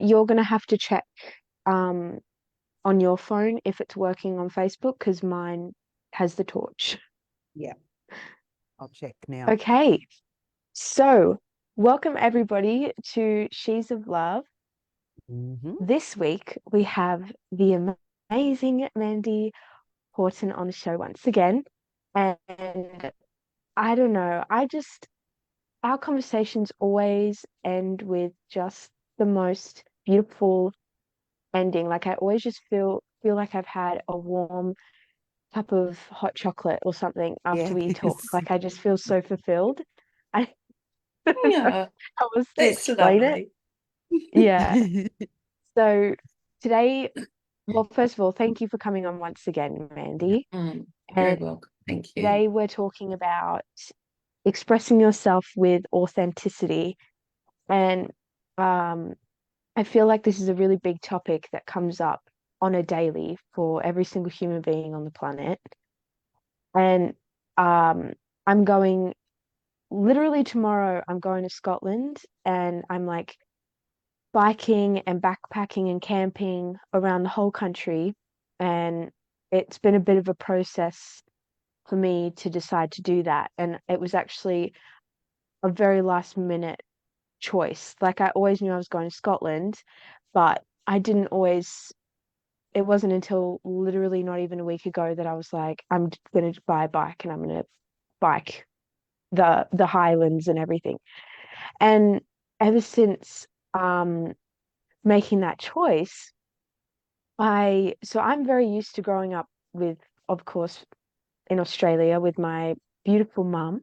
you're gonna have to check um on your phone if it's working on Facebook because mine has the torch. Yeah, I'll check now. Okay, so welcome everybody to She's of Love. Hmm. This week we have the amazing Mandy Horton on the show once again. And I don't know, our conversations always end with just the most beautiful ending. Like I always just feel like I've had a warm cup of hot chocolate or something after we talk. Yes. Like I just feel so fulfilled. I don't know Yeah, how else to that's explain it. lovely. Yeah. So today, well, first of all, thank you for coming on once again, Yeah. Mandy. Very And welcome. Thank you. today we're talking about expressing yourself with authenticity. And um, I feel like this is a really big topic that comes up on a daily for every single human being on the planet. And um, I'm going literally tomorrow, I'm going to Scotland and I'm like biking and backpacking and camping around the whole country. And it's been a bit of a process for me to decide to do that. And it was actually a very last minute choice. Like I always knew I was going to Scotland, but I didn't always, it wasn't until literally not even a week ago that I was like, I'm going to buy a bike and I'm going to bike the Highlands and everything. And ever since making that choice, I'm very used to growing up with, of course, in Australia with my beautiful mum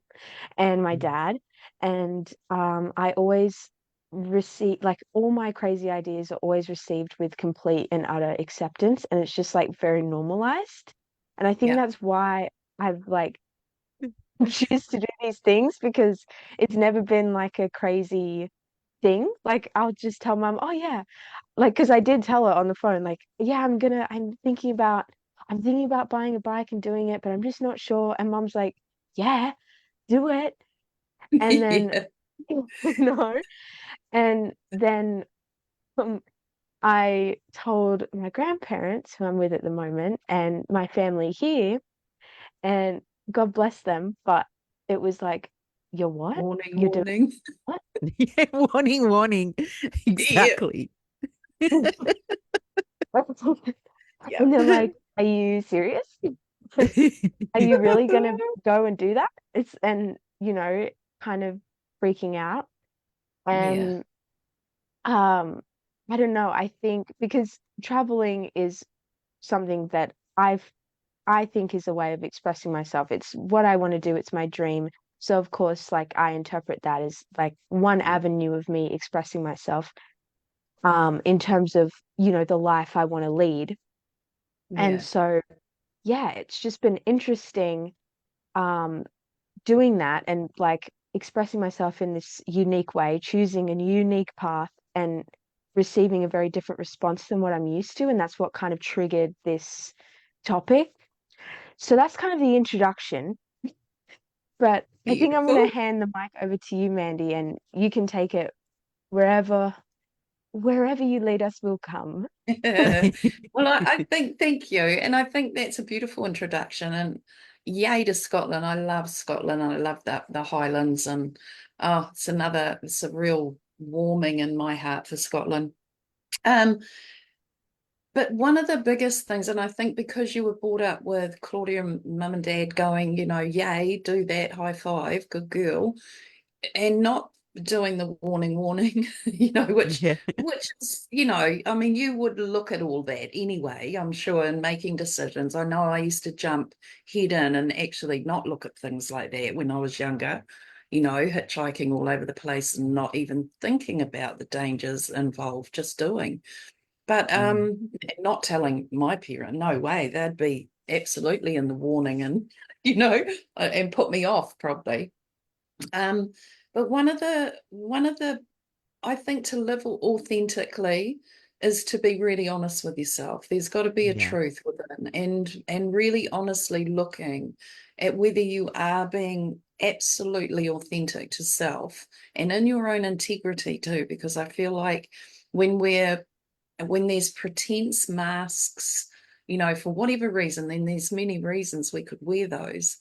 and my dad. And I always receive like all my crazy ideas are always received with complete and utter acceptance. And it's just like very normalized. And I think Yeah. that's why I've like choose to do these things because it's never been like a crazy thing. Like I'll just tell mum, oh yeah, like because I did tell her on the phone, like, yeah, I'm thinking about buying a bike and doing it, but I'm just not sure. And mum's like, yeah, do it. And then Yeah. no, and then I told my grandparents, who I'm with at the moment, and my family here, and God bless them, but it was like, you're what? Warning, You're doing warning. what? Yeah, warning, warning. Yeah. Exactly. Yeah. And they're like, are you serious? Are you really gonna go and do that? It's and kind of freaking out. Yeah. And um, I don't know, I think because traveling is something that I think is a way of expressing myself. It's what I want to do, it's my dream. So of course, like I interpret that as like one avenue of me expressing myself, in terms of, the life I want to lead. And Yeah. so yeah, it's just been interesting um doing that and like expressing myself in this unique way, choosing a unique path and receiving a very different response than what I'm used to. And that's what kind of triggered this topic. So that's kind of the introduction. But I think I'm going Beautiful. to hand the mic over to you, Mandy, and you can take it wherever wherever you lead us will come. Well, I think, thank you. And I think that's a beautiful introduction. And yay to Scotland. I love Scotland. I love the Highlands. And oh, it's a real warming in my heart for Scotland. Um, but one of the biggest things, and I think because you were brought up with Claudia and mum and dad going, yay, do that, high five, good girl, and not doing the warning, warning, which Yeah. which is, I mean, you would look at all that anyway, I'm sure, in making decisions. I know I used to jump head in and actually not look at things like that when I was younger, hitchhiking all over the place and not even thinking about the dangers involved, just doing. But Mm. not telling my parent, no way, they'd be absolutely in the warning and, and put me off probably. Um, but one of the I think to live authentically is to be really honest with yourself. There's got to be a Yeah. truth within and really honestly looking at whether you are being absolutely authentic to self and in your own integrity too, because I feel like when there's pretense masks, for whatever reason, then there's many reasons we could wear those,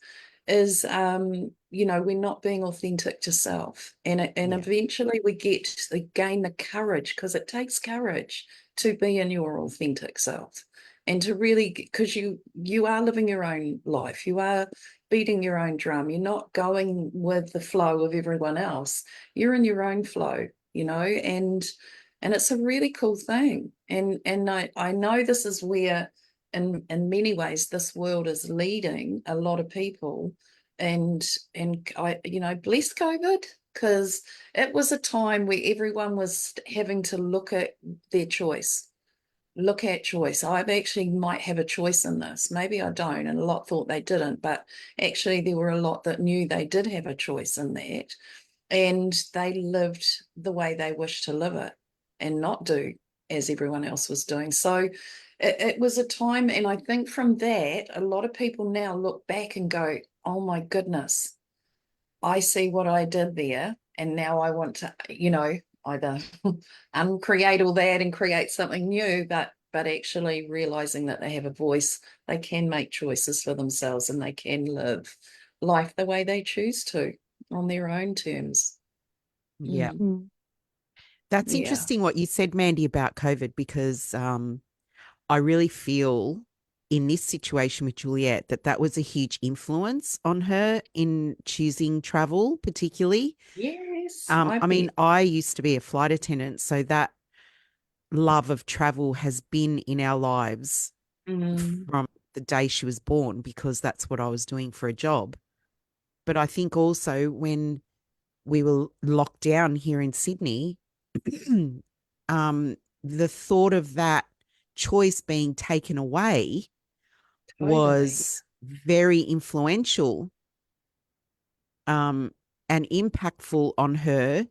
is we're not being authentic to self. And Yeah. eventually we gain the courage, because it takes courage to be in your authentic self, and to really, because you are living your own life, you are beating your own drum, you're not going with the flow of everyone else, you're in your own flow, and it's a really cool thing. And I know this is where, in many ways, this world is leading a lot of people. And I, bless COVID, because it was a time where everyone was having to look at their choice. Look at choice. I actually might have a choice in this. Maybe I don't, and a lot thought they didn't, but actually there were a lot that knew they did have a choice in that, and they lived the way they wished to live it, and not do as everyone else was doing. So it was a time, and I think from that, a lot of people now look back and go, oh my goodness, I see what I did there, and now I want to, either uncreate all that and create something new, but actually realizing that they have a voice, they can make choices for themselves, and they can live life the way they choose to, on their own terms. Yeah. Mm. Mm. That's Yeah. interesting what you said, Mandy, about COVID, because I really feel in this situation with Juliet that was a huge influence on her in choosing travel, particularly. Yes, I I mean, bet. I used to be a flight attendant, so that love of travel has been in our lives Mm. from the day she was born, because that's what I was doing for a job. But I think also when we were locked down here in Sydney, the thought of that choice being taken away Totally. was very influential, um, and impactful on her,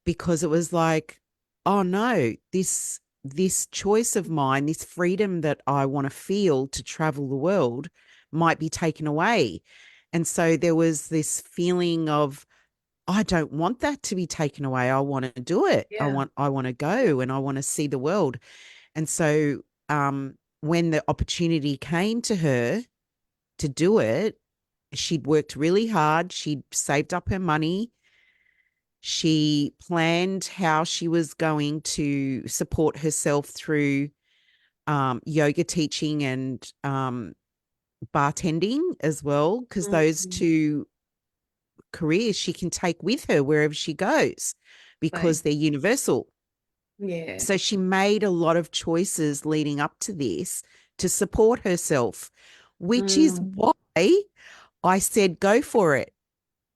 because it was like, oh no, this choice of mine, this freedom that I want to feel to travel the world, might be taken away. And so there was this feeling of, I don't want that to be taken away. I want to do it. Yeah. I want to go, and I want to see the world. And so when the opportunity came to her to do it, she'd worked really hard. She'd saved up her money. She planned how she was going to support herself through yoga teaching and bartending as well, because those Mm. two careers she can take with her wherever she goes, Right. because they're universal. Yeah. So she made a lot of choices leading up to this to support herself, which is Mm. why I said go for it,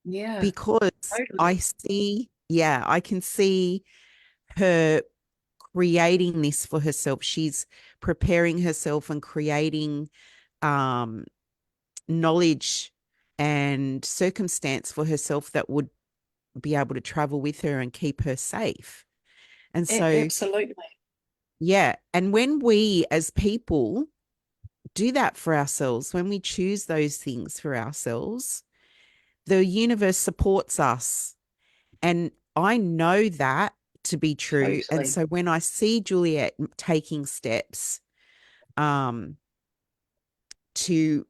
Yeah. because Totally. I can see her creating this for herself. She's preparing herself and creating um, knowledge and circumstance for herself that would be able to travel with her and keep her safe. And so, Absolutely. yeah. And when we as people do that for ourselves, when we choose those things for ourselves, the universe supports us. And I know that to be true. And Totally. so when I see Juliet taking steps um, to,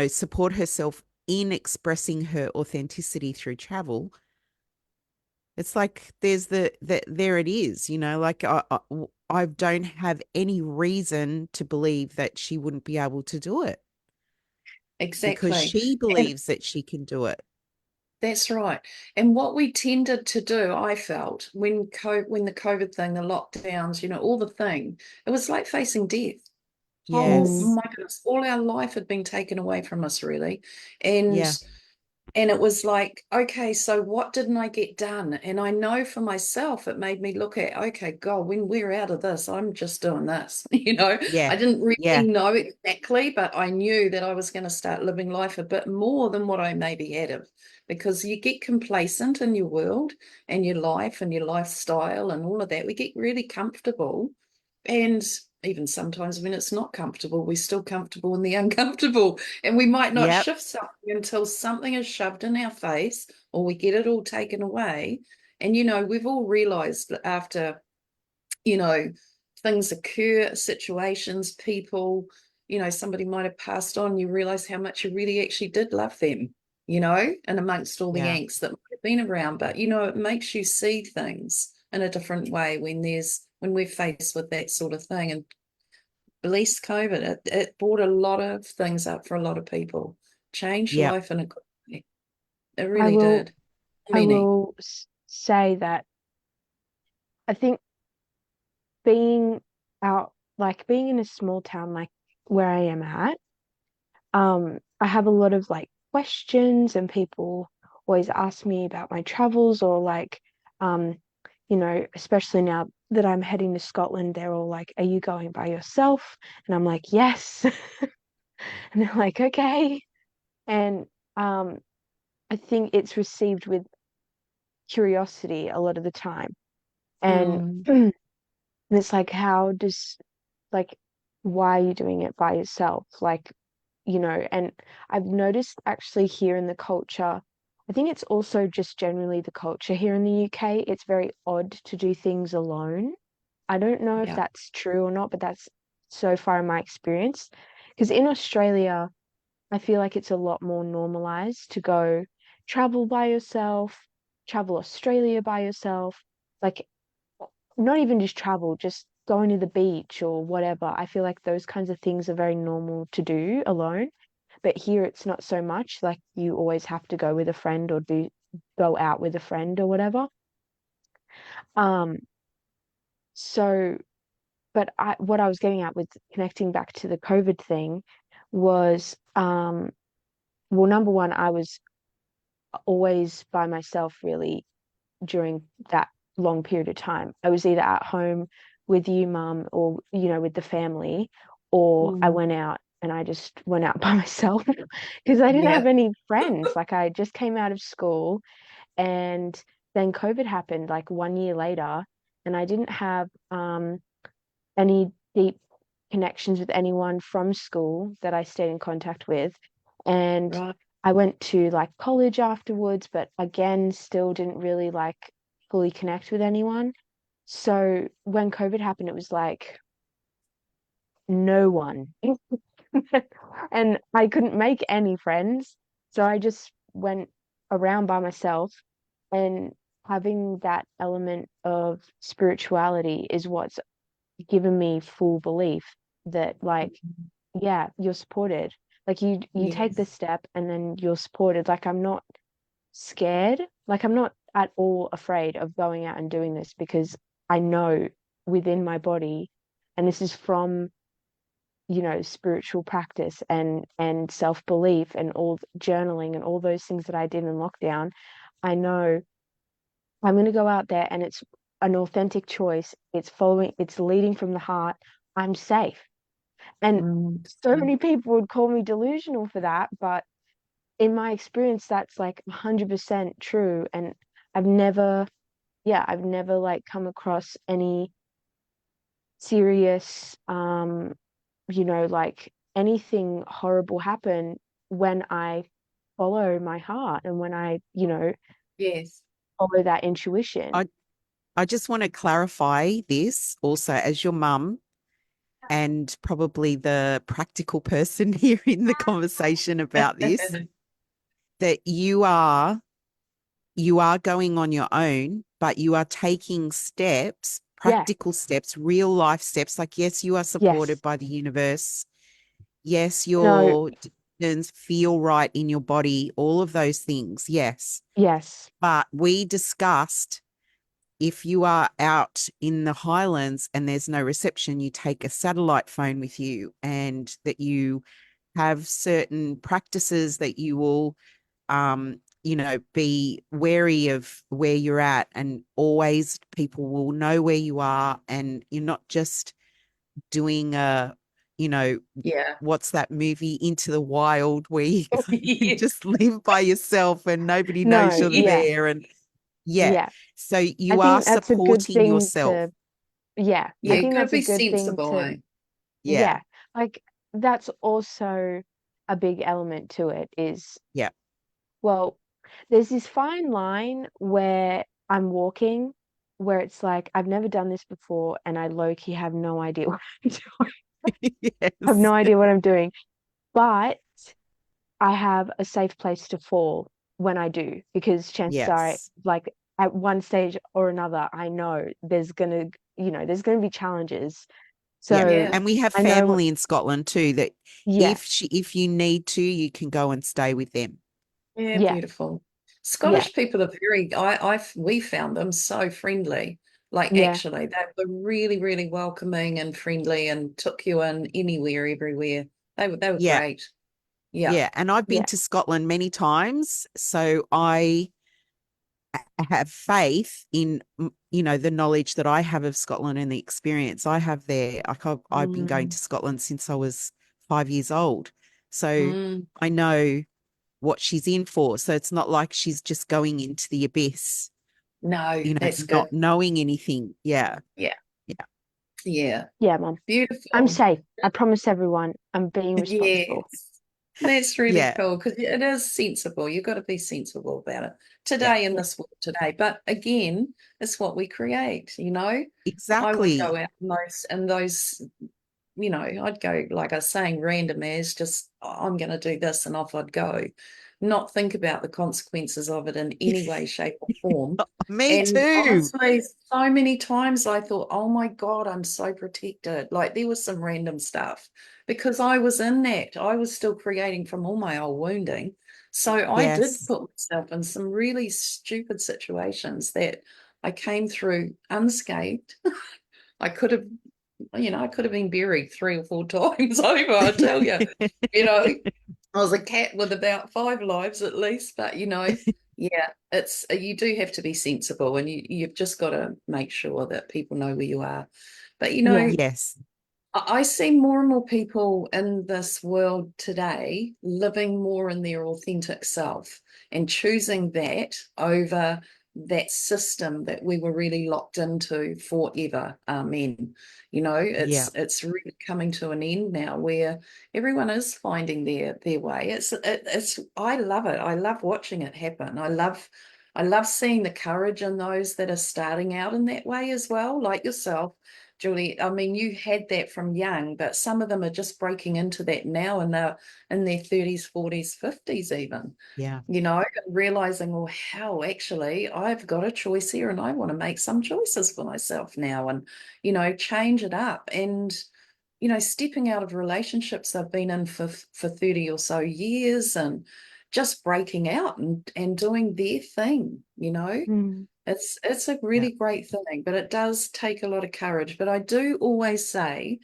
support herself in expressing her authenticity through travel, it's like there's there it is, like I don't have any reason to believe that she wouldn't be able to do it, because Exactly. she And believes that she can do it. that's right. And what we tended to do, I felt, when the COVID thing, the lockdowns, all the thing, it was like facing death. Oh Mm. Yes. my goodness, all our life had been taken away from us, really. And Yeah. and it was like, okay, so what didn't I get done? And I know for myself, it made me look at, okay, God, when we're out of this, I'm just doing this. Yeah. I didn't really Yeah. know exactly, but I knew that I was going to start living life a bit more than what I maybe had of, because you get complacent in your world and your life and your lifestyle and all of that. We get really comfortable. And even sometimes when it's not comfortable, we're still comfortable in the uncomfortable. And we might not Yep. shift something until something is shoved in our face or we get it all taken away. And, we've all realized that after you know, things occur, situations, people, somebody might have passed on, you realize how much you really actually did love them, and amongst all the Yeah. angst that might have been around. But, it makes you see things in a different way when we're faced with that sort of thing. And bless COVID, it brought a lot of things up for a lot of people, changed Yeah. life in a good way. It I really will did. I Many. will say that I think being out, like being in a small town like where I am at, I have a lot of like questions, and people always ask me about my travels, or like, um, especially now that I'm heading to Scotland, they're all like, "Are you going by yourself?" And I'm like, "Yes." And they're like, "Okay." And um, I think it's received with curiosity a lot of the time. And Mm, it's like, how does, like, why are you doing it by yourself? Like, and I've noticed actually here in the culture, I think it's also just generally the culture here in the UK, it's very odd to do things alone. I don't know if yeah. that's true or not, but that's so far in my experience. Because in Australia, I feel like it's a lot more normalized to go travel by yourself, travel Australia by yourself. Like, not even just travel, just going to the beach or whatever. I feel like those kinds of things are very normal to do alone. But here it's not so much. Like, you always have to go with a friend, or go out with a friend or whatever. Um, so but what I was getting at with connecting back to the COVID thing was, well, number one, I was always by myself really during that long period of time. I was either at home with you, mum, or, with the family, or I Mm, went out, and I just went out by myself because I didn't yeah. have any friends. Like, I just came out of school, and then COVID happened like 1 year later, and I didn't have any deep connections with anyone from school that I stayed in contact with. And Right. I went to like college afterwards, but again, still didn't really like fully connect with anyone. So when COVID happened, it was like no one. And I couldn't make any friends. So I just went around by myself, and having that element of spirituality is what's given me full belief that, like, yeah, you're supported. Like, you take this Yes. step, and then you're supported. Like, I'm not scared. Like, I'm not at all afraid of going out and doing this, because I know within my body, and this is from, spiritual practice and self-belief and all journaling and all those things that I did in lockdown. I know I'm going to go out there, and it's an authentic choice. It's leading from the heart. I'm safe. And Mm, so many people would call me delusional for that, but in my experience, that's like 100% true. And I've never, yeah, I've never like come across any serious, like anything horrible happen when I follow my heart, and when I, yes. follow that intuition. I I just want to clarify this also as your mum and probably the practical person here in the conversation about this, that you are going on your own, but you are taking steps, Yeah. practical steps, real life steps. Like, yes, you are supported Yes. by the universe. Yes, No. your decisions feel right in your body, all of those things. Yes. Yes. But we discussed, if you are out in the highlands and there's no reception, you take a satellite phone with you, and that you have certain practices that you will be wary of where you're at, and always people will know where you are, and you're not just doing you know, Yeah. what's that movie, Into the Wild, where you Yes. just live by yourself and nobody knows No. you're Yeah. there. And yeah, Yeah. so I you are think that's a good supporting thing yourself. to, yeah, I Yeah, Yeah, think got to that's a be good thing sensible, to, eh? yeah, yeah, like, that's also a big element to it is, yeah, well, there's this fine line where I'm walking. where it's like I've never done this before and I low key have no idea what I'm doing. I have Yes. no idea what I'm doing. But I have a safe place to fall when I do, because chances are, Yes. like at one stage or another, I know there's gonna be challenges. Yeah. So Yeah. And we have I know, family in Scotland too that yeah, if you need to, you can go and stay with them. Yeah, yeah, beautiful. yeah, Scottish people are we found them so friendly. Like yeah, actually, they were really, really welcoming and friendly and took you in anywhere, everywhere. They were Yeah. great. Yeah. Yeah. And I've been yeah. to Scotland many times. So I have faith in, the knowledge that I have of Scotland and the experience I have there. I've been going Mm, to Scotland since I was 5 years old. So Mm, I know what she's in for. So it's not like she's just going into the abyss, no, that's good. not knowing anything. Yeah. Yeah. Yeah. Yeah. yeah, Mum. I'm Beautiful. safe. I promise everyone I'm being responsible. Yes. That's really Yeah. cool because it is sensible. You've got to be sensible about it Yeah. today in Yeah, this world today. But again, it's what we create, you know. I would go Exactly. out in those, I'd go, like I was saying, random as just, "Oh, I'm going to do this," and off I'd go. Not think about the consequences of it in any way, shape, or form. Me And too. honestly, so many times I thought, oh my God, I'm so protected. Like there was some random stuff because I was in that. I was still creating from all my old wounding. So I did Yes. put myself in some really stupid situations that I came through unscathed. I could have, I could have been buried 3 or 4 times over, I tell you. You know, I was a cat with about 5 lives at least, but yeah, it's you do have to be sensible and you've just got to make sure that people know where you are. But yeah, Yes. I see more and more people in this world today living more in their authentic self and choosing that over that system that we were really locked into forever. Amen. Yeah. It's really coming to an end now where everyone is finding their way. It's I love it. I love watching it happen. I love seeing the courage in those that are starting out in that way as well, like yourself Julie. I mean, you had that from young, but some of them are just breaking into that now and they're in their 30s, 40s, 50s, even, Yeah. and realizing, well, how actually I've got a choice here and I want to make some choices for myself now and, change it up. And, stepping out of relationships they've been in for 30 or so years and just breaking out and doing their thing. mm, It's a Yeah. really great thing, but it does take a lot of courage. But I do always say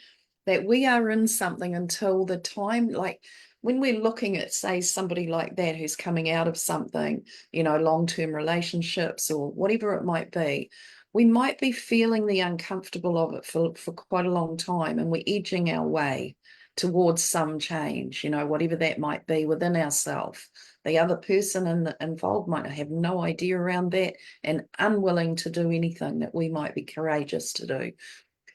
that we are in something until the time, like when we're looking at, say, somebody like that who's coming out of something, long-term relationships or whatever it might be, we might be feeling the uncomfortable of it for quite a long time, and we're edging our way towards some change, whatever that might be within ourselves. The other person involved might have no idea around that and unwilling to do anything that we might be courageous to do.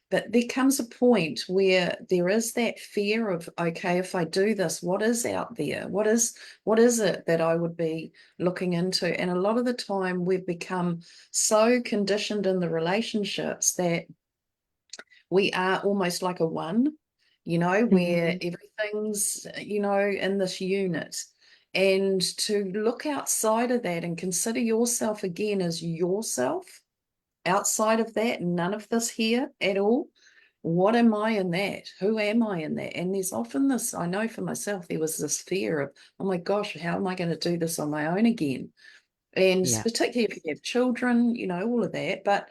But there comes a point where there is that fear of, okay, if I do this, what is out there? What is it that I would be looking into? And a lot of the time we've become so conditioned in the relationships that we are almost like a one, where mm, everything's, in this unit. And to look outside of that and consider yourself again as yourself, outside of that, none of this here at all. What am I in that? Who am I in that? And there's often this, I know for myself, there was this fear of, oh my gosh, how am I going to do this on my own again? And Yeah. particularly if you have children, all of that. But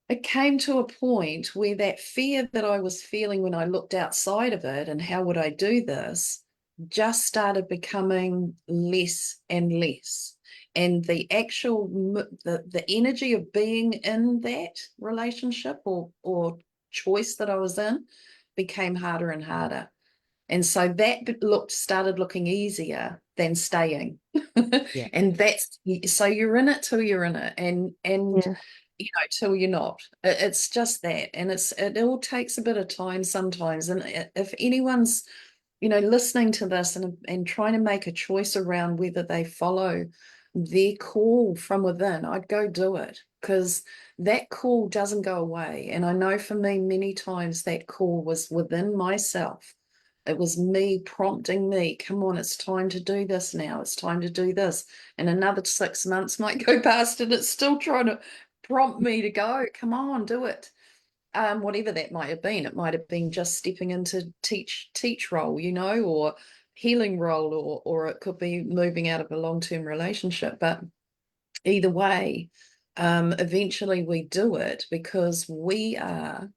it came to a point where that fear that I was feeling when I looked outside of it and how would I do this just started becoming less and less. And the actual the energy of being in that relationship or choice that I was in became harder and harder. And so that started looking easier than staying. Yeah. And that's so you're in it till you're in it. And yeah, till you're not. It's just that. And it all takes a bit of time sometimes. And if anyone's, listening to this and trying to make a choice around whether they follow their call from within, I'd go do it, because that call doesn't go away. And I know for me, many times that call was within myself. It was me prompting me, come on, it's time to do this now. It's time to do this. And another 6 months might go past and it's still trying to prompt me to go, come on, do it. Whatever that might have been. It might have been just stepping into teach role, or healing role, or it could be moving out of a long-term relationship. But either way, eventually we do it because we are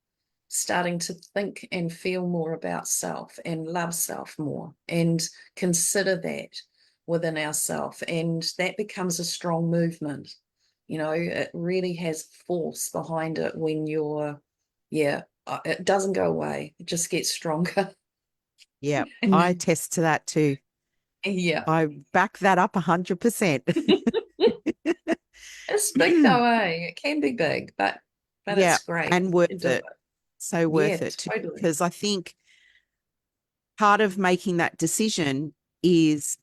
starting to think and feel more about self and love self more and consider that within ourself, and that becomes a strong movement. It really has force behind it when you're, yeah, it doesn't go away, it just gets stronger. Yeah, I attest to that too. Yeah. I back that up 100%. It's big though, eh? It can be big, but Yeah, it's great and to worth do it. it. So Yeah, worth it too, totally. because I think part of making that decision is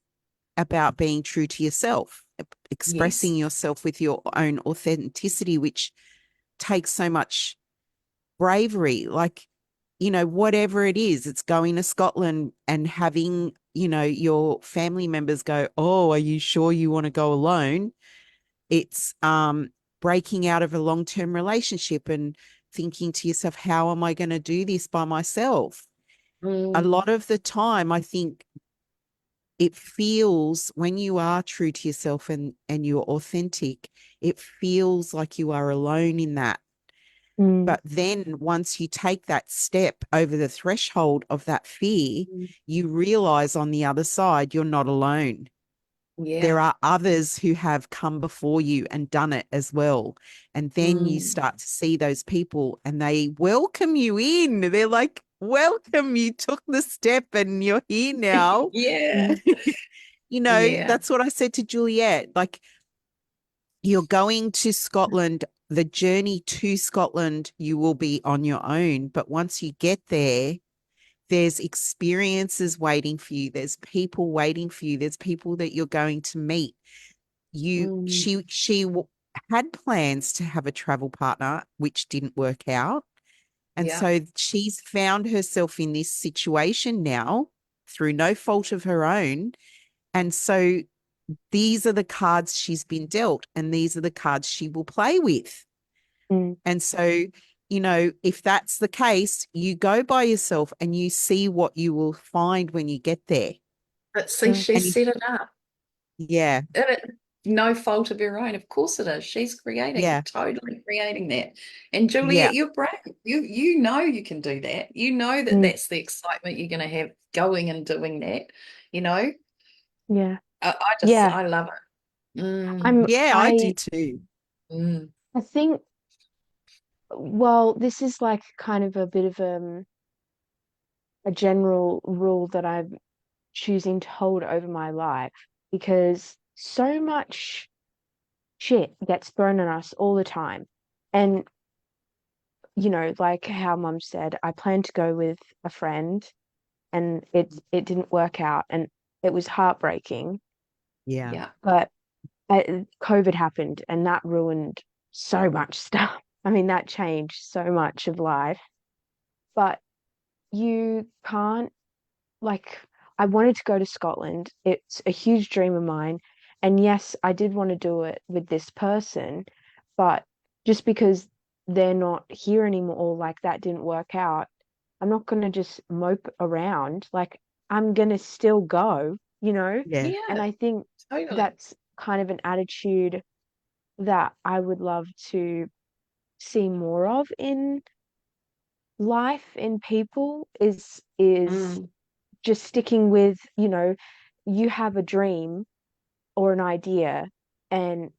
about being true to yourself, Yes. expressing yourself with your own authenticity, which takes so much bravery. Like, whatever it is, it's going to Scotland and having, your family members go, "Oh, are you sure you want to go alone?" It's breaking out of a long-term relationship and thinking to yourself, how am I going to do this by myself? A Mm, lot of the time, I think it feels, when you are true to yourself and you're authentic, it feels like you are alone in that. Mm, But then once you take that step over the threshold of that fear, mm, you realize on the other side, you're not alone. yeah. There are others who have come before you and done it as well. And then you Mm, start to see those people and they welcome you in. They're like, welcome, you took the step and you're here now. yeah. mm, Yeah. That's what I said to Juliet. Like, you're going to Scotland, the journey to Scotland, you will be on your own. But once you get there, there's experiences waiting for you. There's people waiting for you. There's people that you're going to meet. Mm, She had plans to have a travel partner, which didn't work out. And yeah. so she's found herself in this situation now through no fault of her own. And so these are the cards she's been dealt, and these are the cards she will play with. mm, And so, if that's the case, you go by yourself and you see what you will find when you get there. But see, mm, she And you, set it up. yeah, No fault of her own. Of course it is. She's yeah, totally creating that. And yeah, Juliet, you're brave. You know you can do that. You know that mm, that's the excitement you're going to have going and doing that. You know, yeah, I yeah. love it. I'm yeah, I do I too. Mm, I think, well, this is like kind of a bit of a general rule that I'm choosing to hold over my life, because so much shit gets thrown at us all the time. And like how mum said, I planned to go with a friend and it didn't work out, and it was heartbreaking. Yeah, yeah. But COVID happened and that ruined so much stuff. I mean, that changed so much of life. But you can't, like, I wanted to go to Scotland. It's a huge dream of mine. And yes, I did want to do it with this person, but just because they're not here anymore, or like that didn't work out, I'm not going to just mope around. Like, I'm going to still go. yeah, And Yeah, I think totally. that's kind of an attitude that I would love to see more of in life, in people, is Mm, just sticking with, you have a dream or an idea, and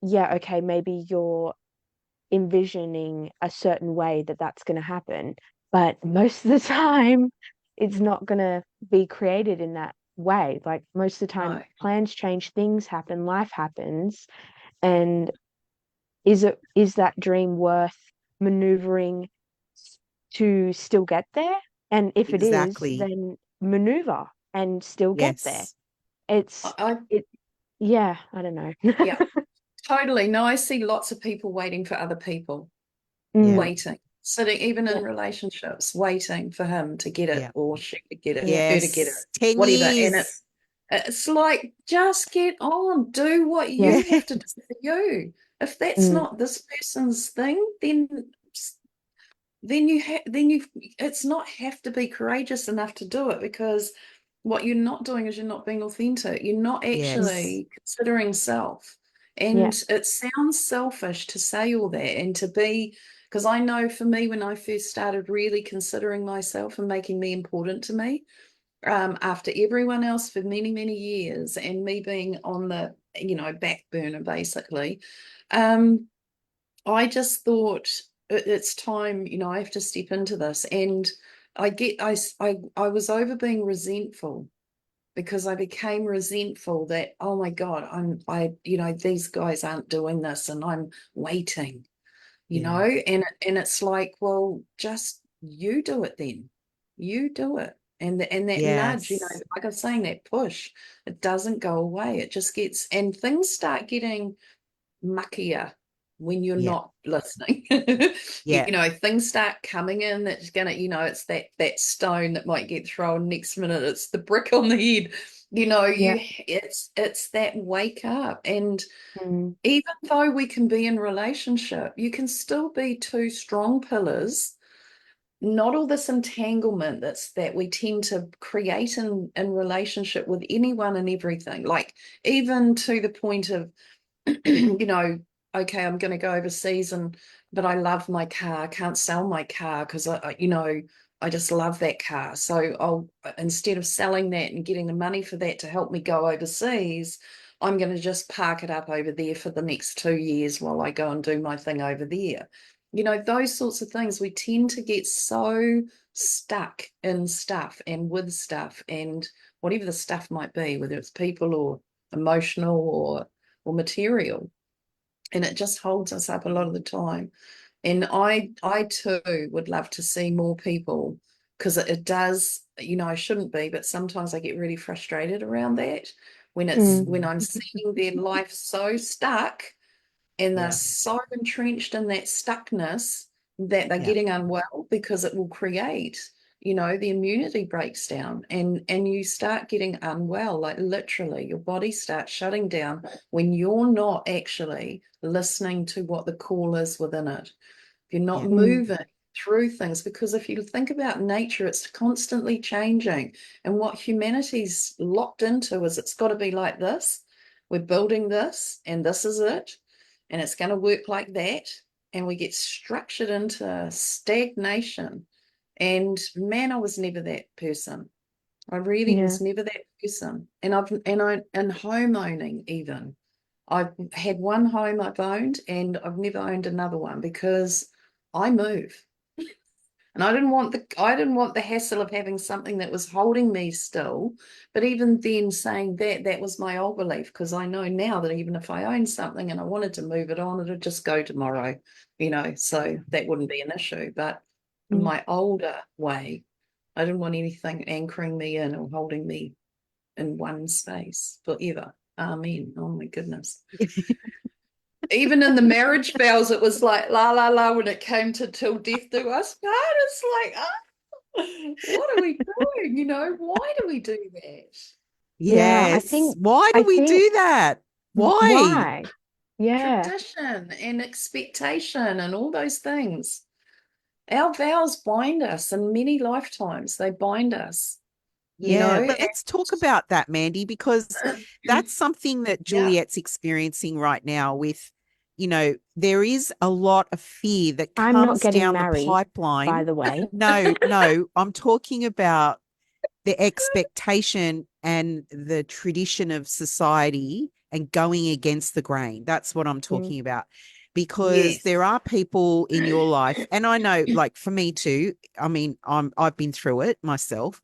yeah, okay, maybe you're envisioning a certain way that that's going to happen, but most of the time it's not going to be created in that way. Like, most of the time no. plans change, things happen, life happens, and is that dream worth maneuvering to still get there? And if it is, exactly. then maneuver and still get there. I, It's I it yeah, I don't know. Yeah, totally. No, I see lots of people waiting for other people, Yeah. Mm, waiting, sitting even yeah, in relationships, waiting for him to get it Yeah. or she to get it, yeah, her to get it, Yes. 10 whatever. And years. it's like, just get on, do what yeah. you have to do for you. If that's Mm, not this person's thing, then you it's not have to be courageous enough to do it, because what you're not doing is you're not being authentic. You're not Yes. actually considering self. yeah. And it sounds selfish to say all that and to be, because I know for me, when I first started really considering myself and making me important to me, after everyone else for many, many years, and me being on the, back burner basically, um, I just thought it's time, I have to step into this. And I was over being resentful, because I became resentful that, oh my God, these guys aren't doing this and I'm waiting, Yeah. and it's like, well, just you do it then. You do it. And that nudge, Yes. like I was saying, that push, it doesn't go away. It just gets, and things start getting muckier when you're Yeah. not listening. Yeah. Things start coming in that's gonna, it's that stone that might get thrown next minute. It's the brick on the head. Yeah. It's that wake up. And Mm, even though we can be in relationship, you can still be two strong pillars, not all this entanglement that we tend to create in relationship with anyone and everything, like even to the point of, you know, okay, I'm going to go overseas, but I love my car. I can't sell my car because I just love that car. So I'll, instead of selling that and getting the money for that to help me go overseas, I'm going to just park it up over there for the next 2 years while I go and do my thing over there. Those sorts of things. We tend to get so stuck in stuff and with stuff and whatever the stuff might be, whether it's people or emotional or material, and it just holds us up a lot of the time. And I too would love to see more people, because it does, I shouldn't be, but sometimes I get really frustrated around that, mm, when I'm seeing their life so stuck, and they're Yeah. so entrenched in that stuckness that they're Yeah. getting unwell, because it will create, the immunity breaks down, and you start getting unwell, like literally your body starts shutting down when you're not actually listening to what the call is within it. If you're not Yeah. mm, moving through things, because if you think about nature, it's constantly changing. And what humanity's locked into is, it's got to be like this. We're building this, and this is it. And it's going to work like that. And we get structured into stagnation. And man, I was never that person. I really yeah. was never that person. And home owning even. I've had one home I've owned, and I've never owned another one, because I move. And I didn't want the hassle of having something that was holding me still. But even then, saying that was my old belief, because I know now that even if I owned something and I wanted to move it on, it'd just go tomorrow, so that wouldn't be an issue. But in Mm. my older way, I didn't want anything anchoring me in or holding me in one space forever. Amen. Oh my goodness. Even in the marriage vows, it was like la la la when it came to till death do us part. It's like, what are we doing? Why do we do that? Yeah, Yes. Why do I we think do that? Why? why? Yeah. Tradition and expectation and all those things. Our vows bind us in many lifetimes. They bind us, Yeah, and let's talk about that, Mandy, because that's something that yeah, Juliet's experiencing right now with, there is a lot of fear that I'm not comes getting down the married, by pipeline. the way. No, no, I'm talking about the expectation and the tradition of society and going against the grain. That's what I'm Mm, talking about. Because yes, there are people in your life, and I know, like for me too, I mean, I've been through it myself,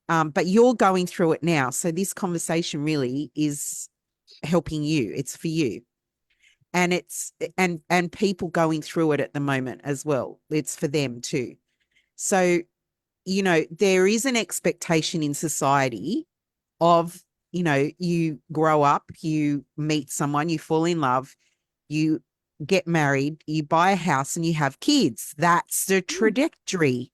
but you're going through it now. So this conversation really is helping you. It's for you. And and people going through it at the moment as well. It's for them too. So, there is an expectation in society of you grow up, you meet someone, you fall in love, you get married, you buy a house, and you have kids. That's the trajectory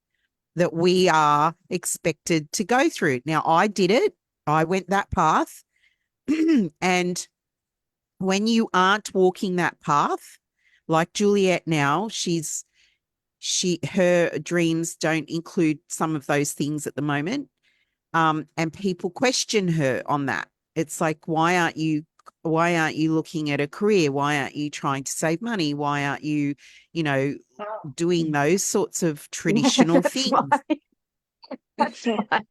that we are expected to go through. Now, I did it. I went that path. And when you aren't walking that path, like Juliet now, her dreams don't include some of those things at the moment. And people question her on that. It's like, why aren't you looking at a career? Why aren't you trying to save money? Why aren't you, doing those sorts of traditional That's things? that's my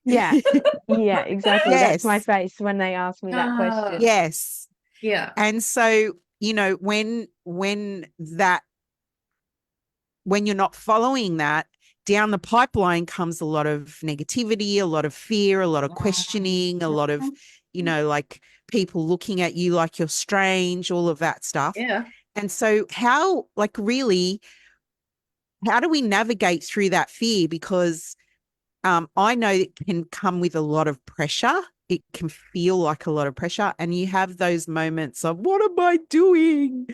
yeah. Yeah, exactly. That's my Yes. face when they ask me that question. Yes. Yeah. And so, when you're not following that, down the pipeline comes a lot of negativity, a lot of fear, a lot of questioning, a lot of, like people looking at you like you're strange, all of that stuff. Yeah. And so really, how do we navigate through that fear? Because I know it can come with a lot of pressure. It can feel like a lot of pressure. And you have those moments of, what am I doing?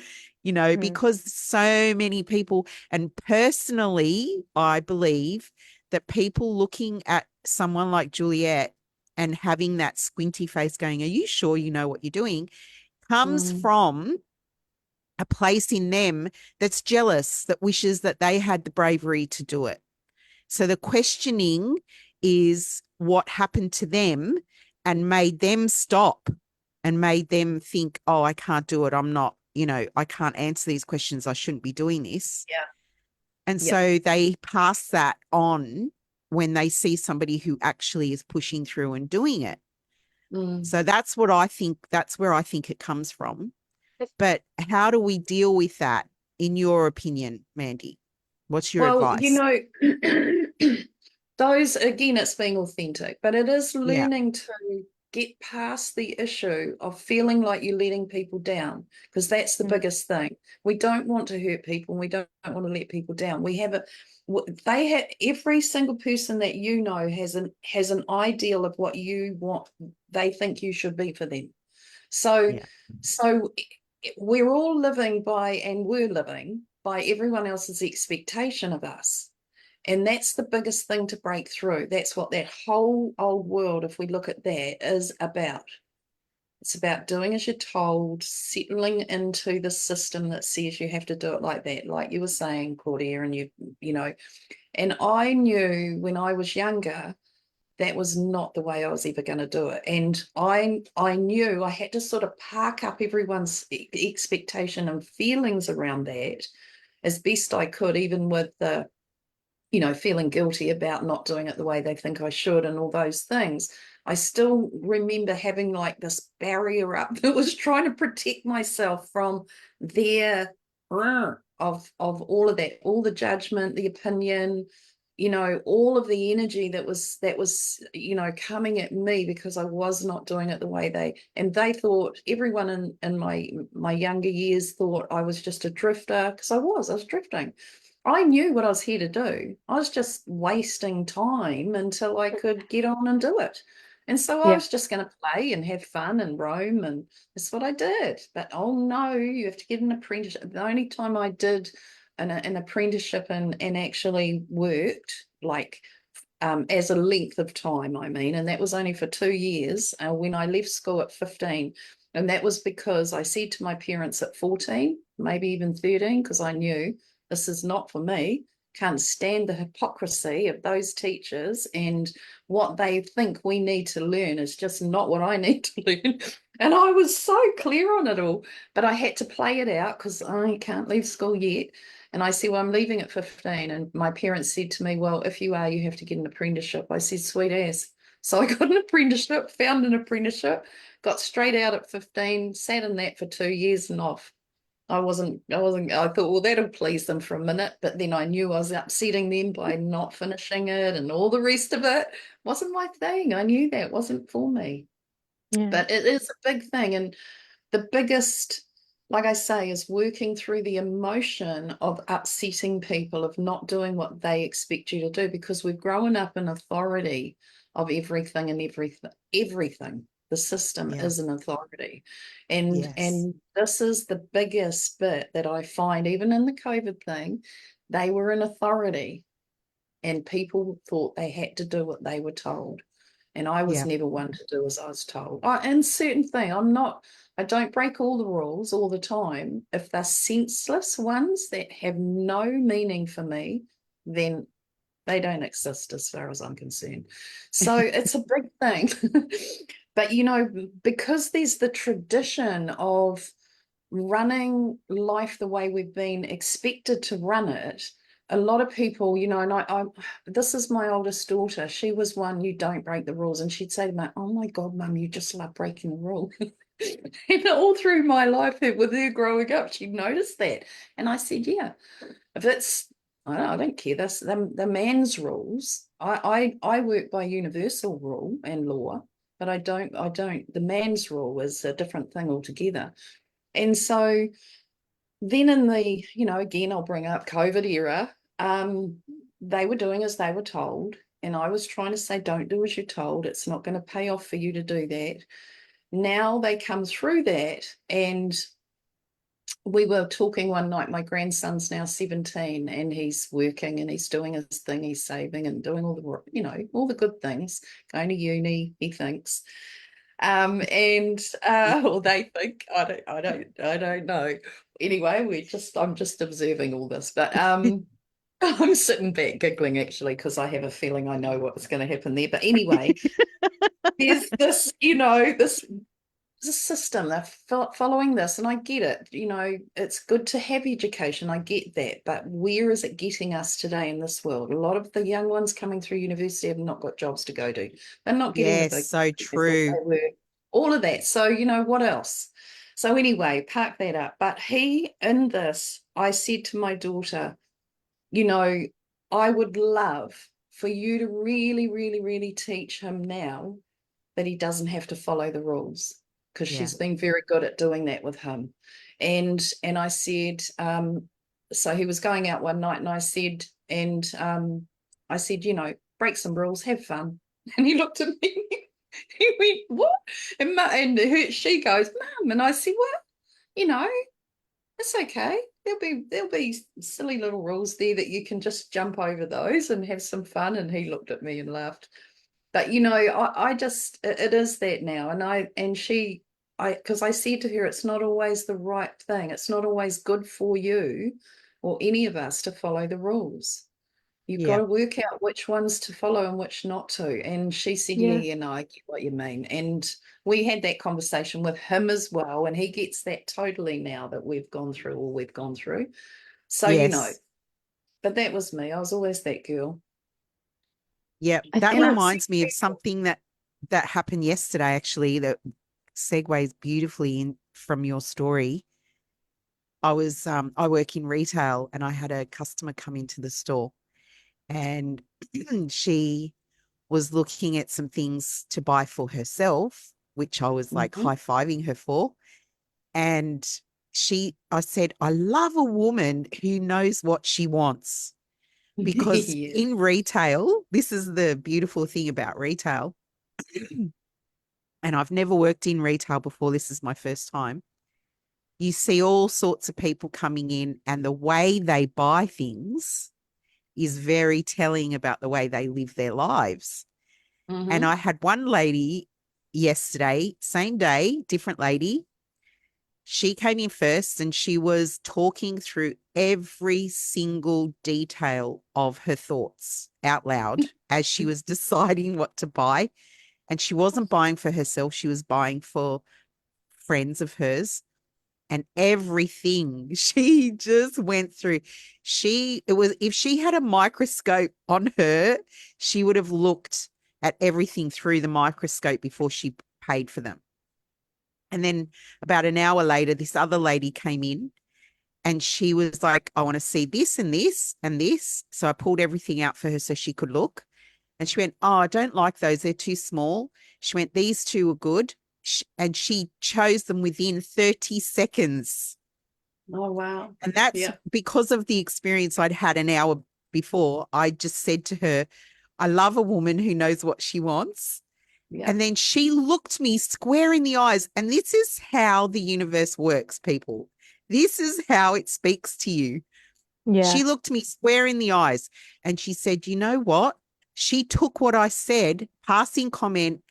Because so many people, and personally, I believe that people looking at someone like Juliet and having that squinty face going, are you sure you know what you're doing? Comes from a place in them that's jealous, that wishes that they had the bravery to do it. So the questioning is what happened to them and made them stop and made them think, oh, I can't do it. I'm not, I can't answer these questions. I shouldn't be doing this. Yeah. And Yeah. so they pass that on when they see somebody who actually is pushing through and doing it. So that's what I think. That's where I think it comes from. But how do we deal with that, in your opinion, Mandy? What's your Well, advice? those, again, it's being authentic, but it is Yeah. learning to get past the issue of feeling like you're letting people down, because that's the biggest thing. We don't want to hurt people. We don't want to let people down. Every single person that has an ideal of what you want, they think you should be for them. So, Yeah. so we're all living by, and we're living by everyone else's expectation of us. And that's the biggest thing to break through. That's what that whole old world, if we look at that, is about. It's about doing as you're told, settling into the system that says you have to do it like that, like you were saying, Claudia, and and I knew when I was younger that was not the way I was ever going to do it. And I knew I had to sort of park up everyone's expectation and feelings around that as best I could, even with the feeling guilty about not doing it the way they think I should and all those things. I still remember having like this barrier up that was trying to protect myself from their of all of that, all the judgment, the opinion, all of the energy that was coming at me because I was not doing it the way they thought. Everyone in my younger years thought I was just a drifter, because I was drifting. I knew what I was here to do. I was just wasting time until I could get on and do it. And so I Yeah. was just going to play and have fun and roam, and that's what I did. But oh no, you have to get an apprenticeship. The only time I did an apprenticeship and actually worked, like as a length of time, I mean, and that was only for 2 years when I left school at 15. And that was because I said to my parents at 14, maybe even 13, because I knew this is not for me. Can't stand the hypocrisy of those teachers, and what they think we need to learn is just not what I need to learn. And I was so clear on it all, but I had to play it out because I can't leave school yet. And I said, well, I'm leaving at 15. And my parents said to me, well, if you are, you have to get an apprenticeship. I said, sweet ass. So I got an apprenticeship, found an apprenticeship, got straight out at 15, sat in that for 2 years and off. I thought, well, that'll please them for a minute. But then I knew I was upsetting them by not finishing it, and all the rest of it wasn't my thing. I knew that wasn't for me. Yeah. But it is a big thing. And the biggest, like I say, is working through the emotion of upsetting people, of not doing what they expect you to do, because we've grown up in authority of everything and everything. The system Yeah. is an authority. And Yes. this is the biggest bit that I find, even in the COVID thing, they were an authority and people thought they had to do what they were told. And I was Yeah. never one to do as I was told. And certain thing, I don't break all the rules all the time. If they're senseless ones that have no meaning for me, then they don't exist as far as I'm concerned. So it's a big thing. But, because there's the tradition of running life the way we've been expected to run it, a lot of people, and this is my oldest daughter. She was one, you don't break the rules. And she'd say to me, oh my God, Mum, you just love breaking the rule. And all through my life with her growing up, she'd noticed that. And I said, yeah, if it's, I don't care. That's the man's rules. I work by universal rule and law, but I don't, the man's rule is a different thing altogether. And so then in the, again, I'll bring up COVID era, they were doing as they were told. And I was trying to say, don't do as you're told. It's not going to pay off for you to do that. Now they come through that. And we were talking one night, my grandson's now 17 and he's working and he's doing his thing. He's saving and doing all the, all the good things, going to uni, he thinks. And or they think, I don't know. Anyway, I'm just observing all this, but I'm sitting back giggling actually because I have a feeling I know what's going to happen there. But anyway, there's this, this system. They're following this, and I get it. It's good to have education. I get that, but where is it getting us today in this world? A lot of the young ones coming through university have not got jobs to go to. They're not getting the Yes, big so they thought true. they were. All of that. So what else? So anyway, park that up. But in this, I said to my daughter, I would love for you to really, really, really teach him now that he doesn't have to follow the rules, because Yeah. she's been very good at doing that with him. And I said, so he was going out one night and I said, break some rules, have fun. And he looked at me, he went, what? She goes, Mum. And I said, well, it's okay. There'll be silly little rules there that you can just jump over those and have some fun. And he looked at me and laughed. But I just it is that now, because I said to her, it's not always the right thing. It's not always good for you or any of us to follow the rules. You've got Yeah. to work out which ones to follow and which not to. And she said, Yeah. yeah, no, I get what you mean. And we had that conversation with him as well, and he gets that totally now that we've gone through all we've gone through. So Yes. but that was me. I was always that girl. Yeah. I That And I think, see reminds me of people. something that happened yesterday, actually, that segues beautifully in from your story. I work in retail and I had a customer come into the store and she was looking at some things to buy for herself, which I was like Mhm. high-fiving her for. And I said, I love a woman who knows what she wants, because Yeah. in retail, this is the beautiful thing about retail. And I've never worked in retail before. This is my first time. You see all sorts of people coming in, and the way they buy things is very telling about the way they live their lives. And Mm-hmm. I had one lady yesterday, same day, different lady. She came in first and she was talking through every single detail of her thoughts out loud as she was deciding what to buy. And she wasn't buying for herself, she was buying for friends of hers. And everything she just went through. If she had a microscope on her, she would have looked at everything through the microscope before she paid for them. And then about an hour later, this other lady came in and she was like, I want to see this and this and this. So I pulled everything out for her so she could look. And she went, oh, I don't like those. They're too small. She went, these two are good. And she chose them within 30 seconds. Oh, wow. And that's Yeah. because of the experience I'd had an hour before. I just said to her, I love a woman who knows what she wants. Yeah. And then she looked me square in the eyes. And this is how the universe works, people. This is how it speaks to you. Yeah. She looked me square in the eyes and she said, you know what? She took what I said, passing comment.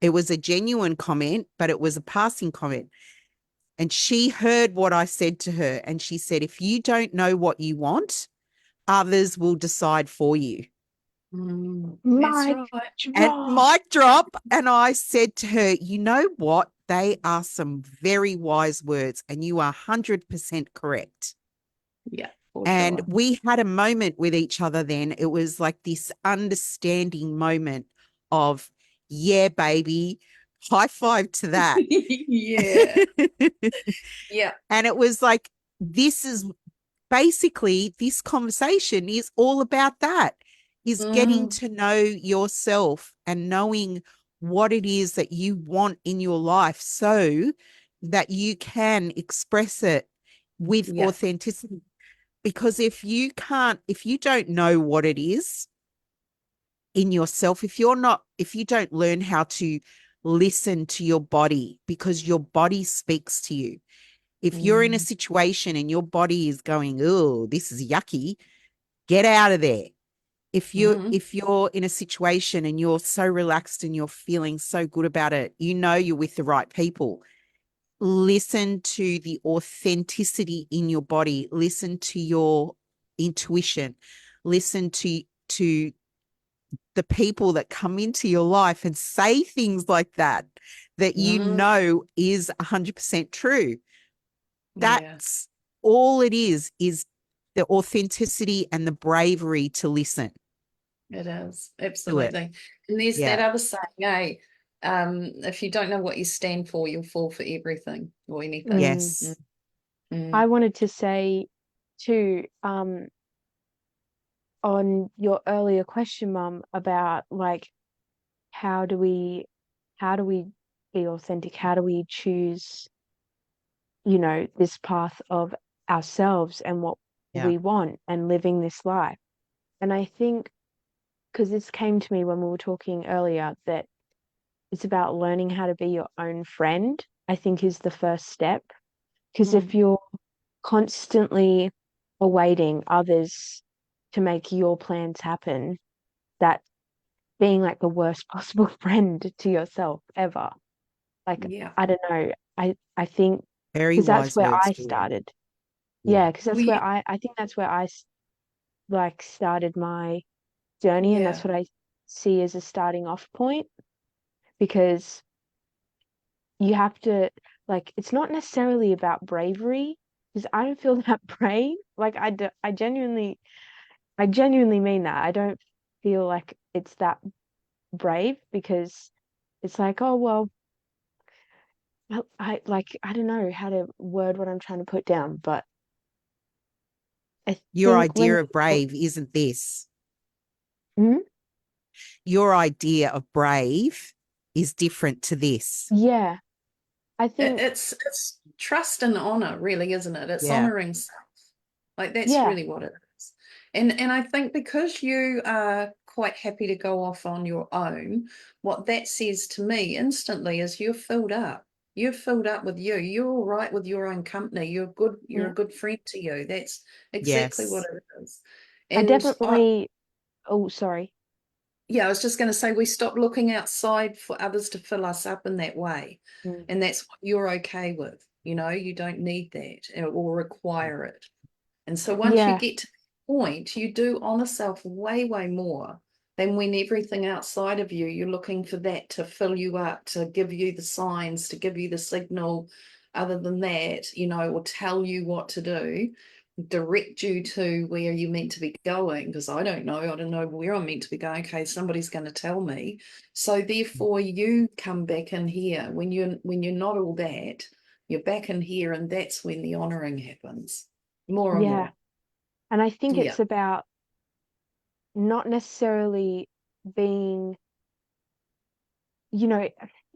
It was a genuine comment, but it was a passing comment. And she heard what I said to her. And she said, if you don't know what you want, others will decide for you. That's Mic right. And drop. mic drop. And I said to her, you know what? They are some very wise words, and you are 100% correct. Yeah, for And sure. we had a moment with each other then. It was like this understanding moment of, yeah, baby, high five to that. Yeah. Yeah. And it was like, this is basically, this conversation is all about that, is getting Mm, to know yourself and knowing what it is that you want in your life so that you can express it with yeah. authenticity. Because if you don't know what it is in yourself, if you don't learn how to listen to your body, because your body speaks to you. If you're in a Mm, situation and your body is going, oh, this is yucky, get out of there. mm, If you're in a situation and you're so relaxed and you're feeling so good about it, you know you're with the right people. Listen to the authenticity in your body. Listen to your intuition. Listen to the people that come into your life and say things like that you mm, know is 100% true. yeah, That's all it is the authenticity and the bravery to listen it is. to it. Absolutely. And there's that Yeah. other saying, if you don't know what you stand for, you'll fall for everything or anything. Mm. Mm, Yes. mm, I wanted to say too, on your earlier question, Mum, about like how do we how do we be authentic? How do we choose, this path of ourselves and what Yeah. we want and living this life? And I think because this came to me when we were talking earlier, that it's about learning how to be your own friend, I think is the first step. Because if mm, you're constantly awaiting others to make your plans happen, that being like the worst possible friend to yourself ever. Like, yeah. I don't know. I think Very because that's wise where words, I Juliet. started. Yeah. Yeah, because that's We, where I think that's where like started my journey, and yeah. that's what I see as a starting off point, because you have to, like, it's not necessarily about bravery, because I don't feel that brave. Like I genuinely mean that. I don't feel like it's that brave, because it's like, oh well, I don't know how to word what I'm trying to put down, but I Your think when idea of you're, brave isn't this. hmm? Your idea of brave is different to this. Yeah, I It, think, it's trust and honor, really, isn't it? It's Yeah. honoring self. Like that's yeah, really what it is. And I think because you are quite happy to go off on your own, what that says to me instantly is you're filled up. You're filled up with you. You're all right with your own company. You're yeah. a good friend to you. That's exactly what Yes. it is. I And definitely, oh, sorry. yeah, I was just going to say we stop looking outside for others to fill us up in that way. Mm. And that's what you're okay with. You don't need that or require it. And so once you Yeah, get to that point, you do honor self way, way more than when everything outside of you, you're looking for that to fill you up, to give you the signs, to give you the signal. Other than that, or tell you what to do, direct you to where you're meant to be going. Because I don't know. I don't know where I'm meant to be going. Okay, somebody's going to tell me. So therefore, you come back in here when you're not all that. You're back in here, and that's when the honoring happens more and yeah. more. And I think Yeah. it's about not necessarily being, you know,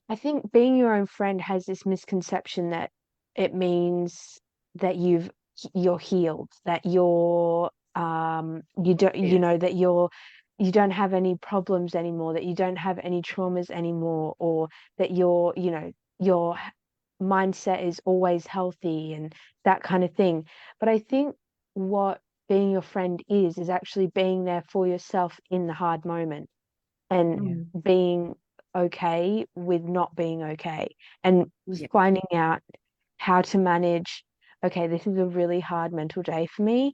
I think being your own friend has this misconception that it means that you're healed, that you're you don't, Yeah. that you don't have any problems anymore, that you don't have any traumas anymore, or that your mindset is always healthy and that kind of thing. But I think what being your friend is actually being there for yourself in the hard moment, and Mm. being okay with not being okay, and Yeah. finding out how to manage, okay, this is a really hard mental day for me.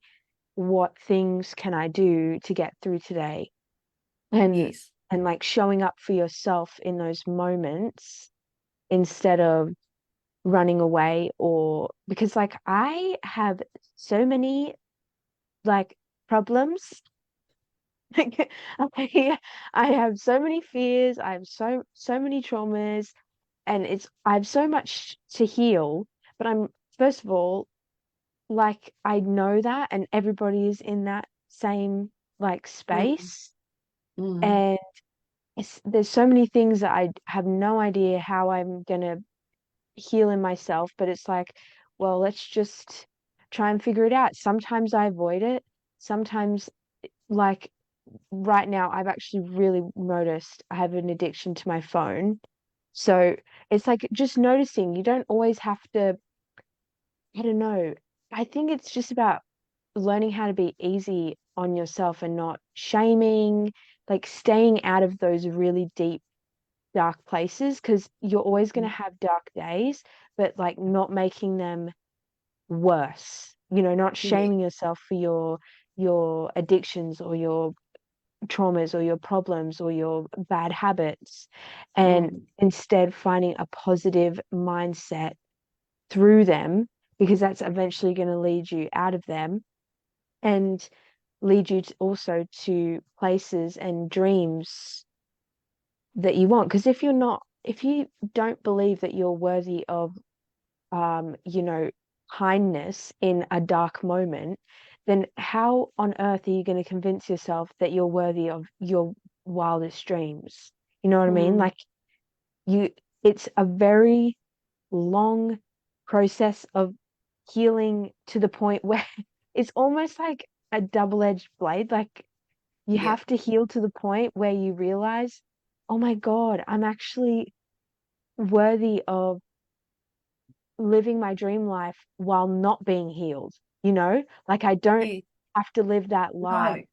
What things can I do to get through today? And Yes. like showing up for yourself in those moments instead of running away, or because like I have so many like problems. Like I have so many fears, I have so many traumas, and I have so much to heal. But I'm, first of all, like I know that, and everybody is in that same like Mm. space, Mm. and there's so many things that I have no idea how I'm gonna heal in myself. But it's like, well, let's just try and figure it out. Sometimes I avoid it. Sometimes, like right now, I've actually really noticed I have an addiction to my phone. So it's like just noticing. You don't always have to, I don't know. I think it's just about learning how to be easy on yourself and not shaming, like staying out of those really deep, dark places, because you're always going to have dark days, but like not making them worse, not Yeah. shaming yourself for your addictions or your traumas or your problems or your bad habits, and Mm. instead finding a positive mindset through them, because that's eventually going to lead you out of them, and lead you to also to places and dreams that you want. Because if you don't believe that you're worthy of kindness in a dark moment, then how on earth are you going to convince yourself that you're worthy of your wildest dreams? You know what I mean? Mm. Like, you it's a very long process of healing, to the point where it's almost like a double-edged blade. Like, you Yeah. have to heal to the point where you realize, oh my God, I'm actually worthy of living my dream life while not being healed, Like, I don't Yeah. have to live that life No.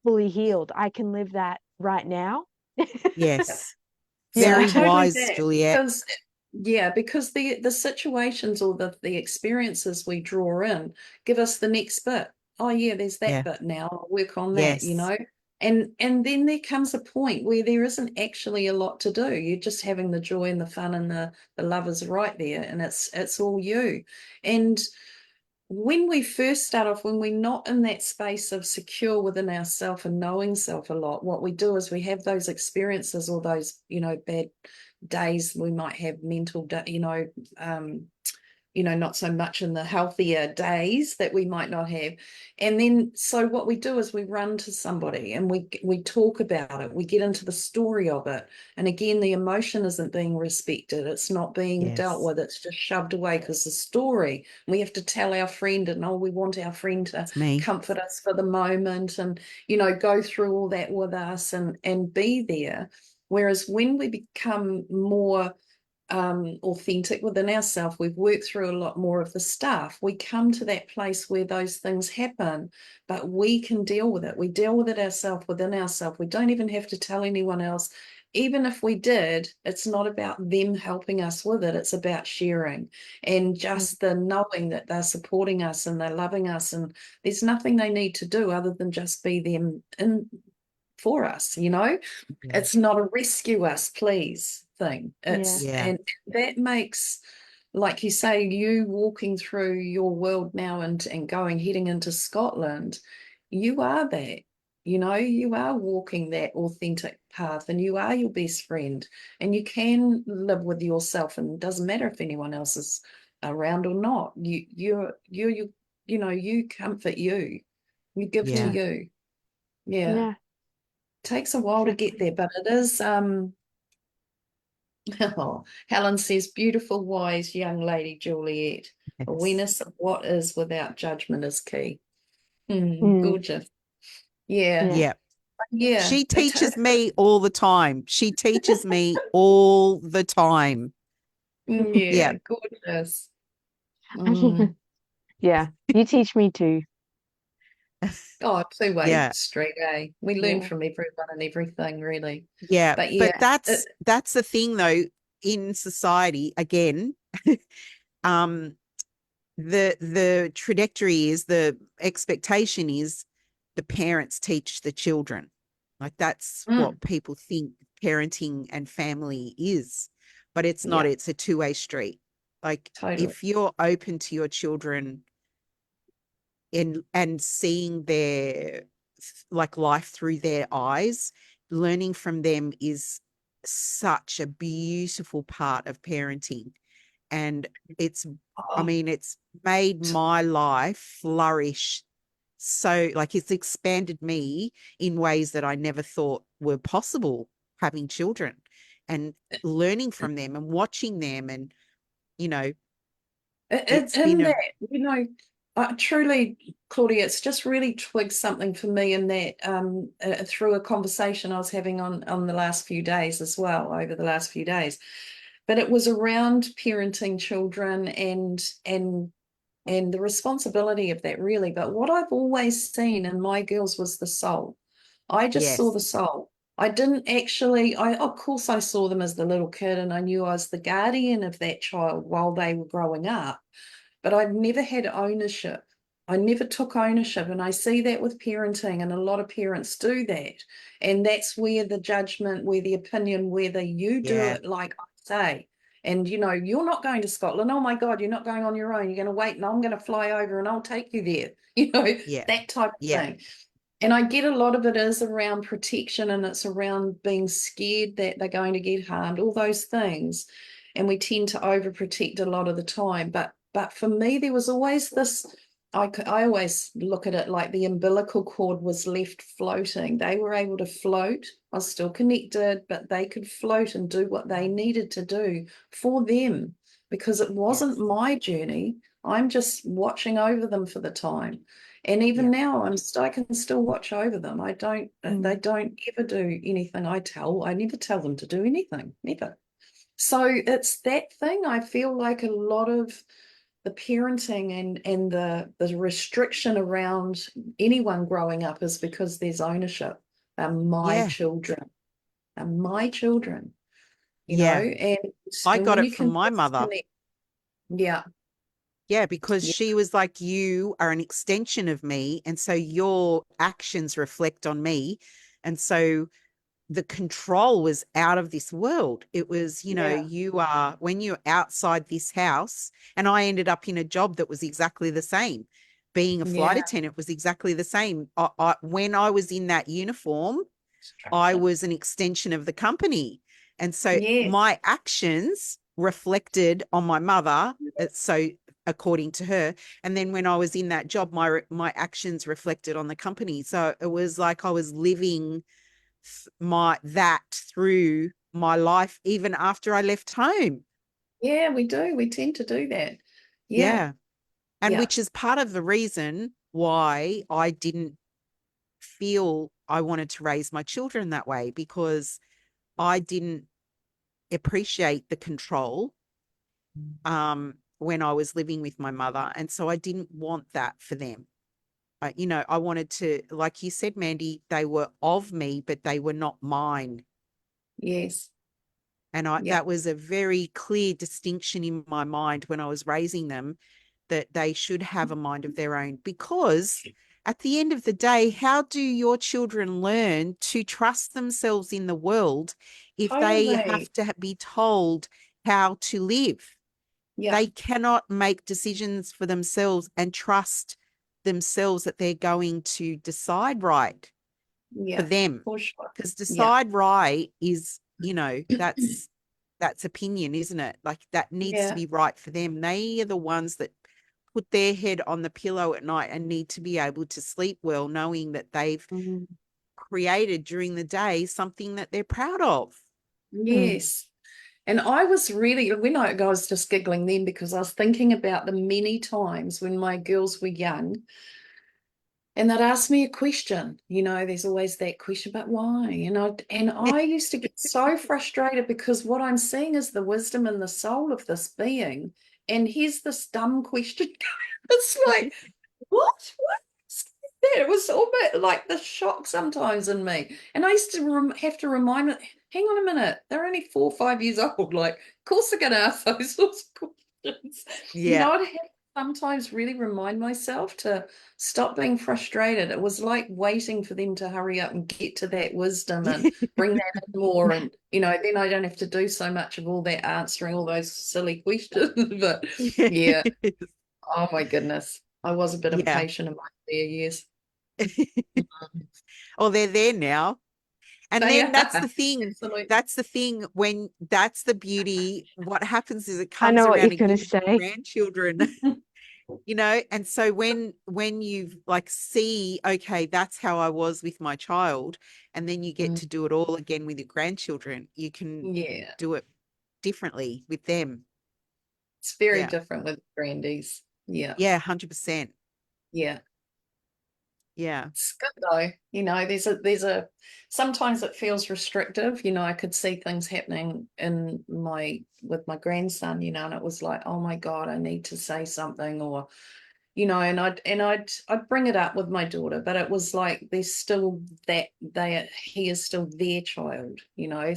fully healed. I can live that right now. Yes. Yeah, I Very Yeah. totally wise, get, Juliet. because yeah, because the situations or the experiences we draw in give us the next bit. Oh yeah, there's that Yeah. bit now. I'll work on that, Yes. And then there comes a point where there isn't actually a lot to do. You're just having the joy and the fun, and the love is right there, and it's all you. And when we first start off, when we're not in that space of secure within ourselves and knowing self a lot, what we do is we have those experiences, or those, bad days. We might have mental, um, not so much in the healthier days that we might not have. And then, so what we do is we run to somebody and we talk about it. We get into the story of it. And again, the emotion isn't being respected. It's not being dealt Yes. with. It's just shoved away, because the story, we have to tell our friend, and oh, we want our friend to It's me. comfort us for the moment, and, go through all that with us, and be there. Whereas when we become more authentic within ourselves, we've worked through a lot more of the stuff, we come to that place where those things happen, but we can deal with it. We deal with it ourselves, within ourselves. We don't even have to tell anyone else. Even if we did, it's not about them helping us with it. It's about sharing, and Mm. just the knowing that they're supporting us and they're loving us, and there's nothing they need to do other than just be them in for us. Yeah. It's not a rescue us please thing. Yeah. It's Yeah. and that makes, like you say, you walking through your world now, and going heading into Scotland, you are that. You are walking that authentic path, and you are your best friend, and you can live with yourself, and it doesn't matter if anyone else is around or not. You comfort you. You give to Yeah. Yeah. you. Yeah. Yeah. Takes a while to get Exactly. there, but it is oh, Helen says, beautiful, wise young lady Juliet. Yes. Awareness of what is without judgment is key. Mm. Gorgeous. Yeah. Yeah. Yeah. Yeah, She teaches me all the time. She teaches me all the time. Yeah. yeah, gorgeous. Mm. Yeah, you teach me too. Oh, two-way Yeah. street, eh? We learn Yeah. from everyone and everything, really. Yeah. But But yeah, that's the thing though, in society, again, um, the trajectory is, the expectation is, the parents teach the children. Like that's mm, what people think parenting and family is. But it's not, yeah, it's a two-way street. Like totally. if you're open to your children and seeing their like life through their eyes, learning from them is such a beautiful part of parenting. And it's, I Oh, mean, it's made my life flourish. So like it's expanded me in ways that I never thought were possible, having children and learning from them and watching them. And you know, it's been in a, that, truly, Claudia, it's just really twigged something for me in that through a conversation I was having on the last few days as well, over the last few days. But it was around parenting children and the responsibility of that, really. But what I've always seen in my girls was the soul. I just saw yes, the soul. I didn't actually, of course, I saw them as the little kid and I knew I was the guardian of that child while they were growing up, but I've never had ownership. I never took ownership. And I see that with parenting, and a lot of parents do that. And that's where the judgment, where the opinion, whether you do yeah, it like I say. And you're not going to Scotland. Oh my God, you're not going on your own. You're going to wait and I'm going to fly over and I'll take you there. yeah, That type of yeah, thing. And I get a lot of it is around protection and it's around being scared that they're going to get harmed, all those things. And we tend to overprotect a lot of the time. But for me, there was always this. I always look at it like the umbilical cord was left floating. They were able to float. I was still connected, but they could float and do what they needed to do for them because it wasn't yes, my journey. I'm just watching over them for the time. And even yeah, now, I can still watch over them. I don't, they Mm. don't ever do anything I never tell them to do anything, never. So it's that thing. I feel like a lot of the parenting and the restriction around anyone growing up is because there's ownership. They're my yeah, children. They're my children, yeah. and I and got when it you from can my mother. disconnect, yeah, Yeah, because yeah, she was like, you are an extension of me. And so your actions reflect on me. And so the control was out of this world. It was, yeah, you are, when you're outside this house, and I ended up in a job that was exactly the same. Being a flight yeah, attendant was exactly the same. When I was in that uniform, I structure. was an extension of the company. And so Yes, my actions reflected on my mother. So according to her. And then when I was in that job, my actions reflected on the company. So it was like I was living my that through my life even after I left home. yeah, we do. We tend to do that. Yeah, Yeah. And yeah, which is part of the reason why I didn't feel I wanted to raise my children that way, because I didn't appreciate the control when I was living with my mother. And so I didn't want that for them. I wanted to, like you said, Mandy, they were of me, but they were not mine. yes, And yeah, that was a very clear distinction in my mind when I was raising them, that they should have a mind of their own. Because at the end of the day, how do your children learn to trust themselves in the world if they totally. have to be told how to live? Yeah, They cannot make decisions for themselves and trust themselves that they're going to decide right for yeah, them. for sure. Because Yeah, decide right is, that's opinion, isn't it? Like that needs to yeah, be right for them. They are the ones that put their head on the pillow at night and need to be able to sleep well, knowing that they've mhm, created during the day something that they're proud of. Mm. yes. And I was really, I was just giggling then because I was thinking about the many times when my girls were young and they'd ask me a question. There's always that question, but why? And I used to get so frustrated because what I'm seeing is the wisdom and the soul of this being, and here's this dumb question. It's like, what? What is that? It was almost like the shock sometimes in me, and I used to have to remind them, hang on a minute, they're only 4 or 5 years old. Like, of course they're going to ask those sorts of questions. Yeah. I'd have to sometimes really remind myself to stop being frustrated. It was like waiting for them to hurry up and get to that wisdom and bring that in more. And, then I don't have to do so much of all that answering all those silly questions. But yeah, Yes. oh my goodness. I was a bit Yeah. impatient in my earlier years. Oh, they're there now. And They then that's are. the thing. Absolutely. That's the thing when that's the beauty. What happens is it I comes know what you're around gonna again with say. grandchildren, and so when you like see, okay, that's how I was with my child, and then you get Mm, to do it all again with your grandchildren, you can yeah. do it differently with them. It's very Yeah. different with grandies. Yeah. Yeah, 100%. Yeah. Yeah. It's good though. There's a sometimes it feels restrictive. I could see things happening with my grandson, and it was like, oh my God, I need to say something, or and I'd bring it up with my daughter, but it was like there's still that he is still their child,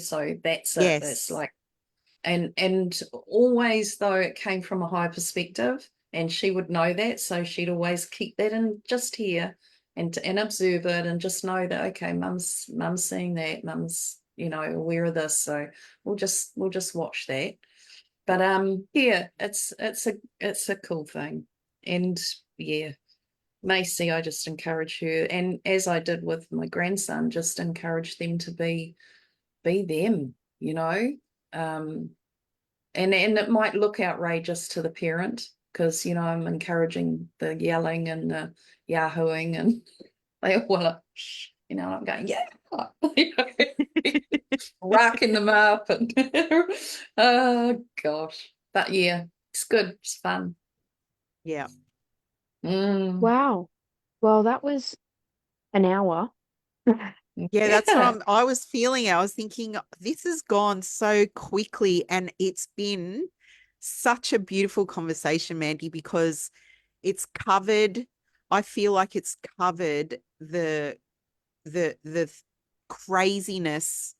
so that's it. It's Yes. like, and always though it came from a higher perspective, and she would know that, so she'd always keep that in just here and observe it and just know that, okay, mum's seeing that, mum's aware of this, so we'll just watch that. But yeah, it's a cool thing. And yeah, Macy, I just encourage her, and as I did with my grandson, just encourage them to be them, um and it might look outrageous to the parent because I'm encouraging the yelling and the yahooing, and they all are, I'm going, yeah, racking them up, and oh gosh, but yeah, it's good, it's fun. Yeah. Mm, Wow. Well, that was an hour. Yeah, that's what yeah. I was feeling. I was thinking this has gone so quickly, and it's been such a beautiful conversation, Mandy, because it's covered, I feel like it's covered the craziness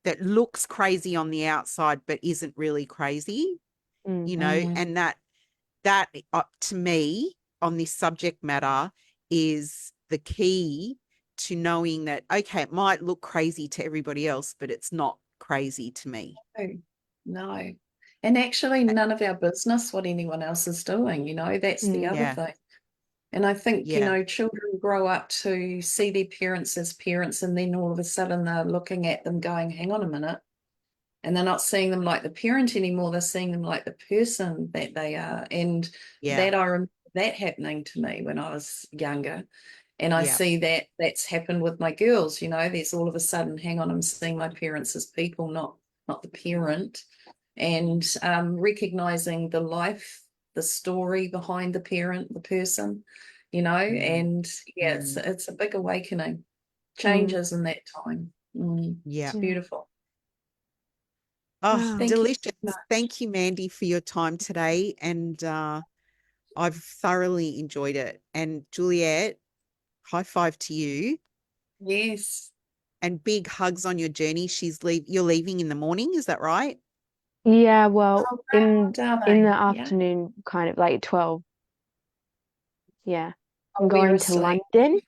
that looks crazy on the outside but isn't really crazy, Mm. Mm, and that to me on this subject matter is the key to knowing that, okay, it might look crazy to everybody else, but it's not crazy to me. no, no. And actually none of our business what anyone else is doing, that's the Mm. other Yeah. thing. And I think, Yeah. children grow up to see their parents as parents, and then all of a sudden they're looking at them going, hang on a minute. And they're not seeing them like the parent anymore. They're seeing them like the person that they are. And Yeah. that I remember that happening to me when I was younger. And I Yeah. see that that's happened with my girls. There's all of a sudden, hang on, I'm seeing my parents as people, not the parent. And recognizing the life, the story behind the parent, the person, Mm. and yeah, it's Mm. it's a big awakening, Mm. changes in that time. Yeah. It's Yeah. beautiful. Oh, Wow. Thank you delicious. so much. Thank you, Mandy, for your time today. And I've thoroughly enjoyed it. And Juliet, high five to you, Yes. and big hugs on your journey. You're leaving in the morning, is that right? Yeah, well, Oh, wow, in the darling. Yeah. afternoon, kind of like 12. Yeah. I'm Oh, we're going to asleep. London,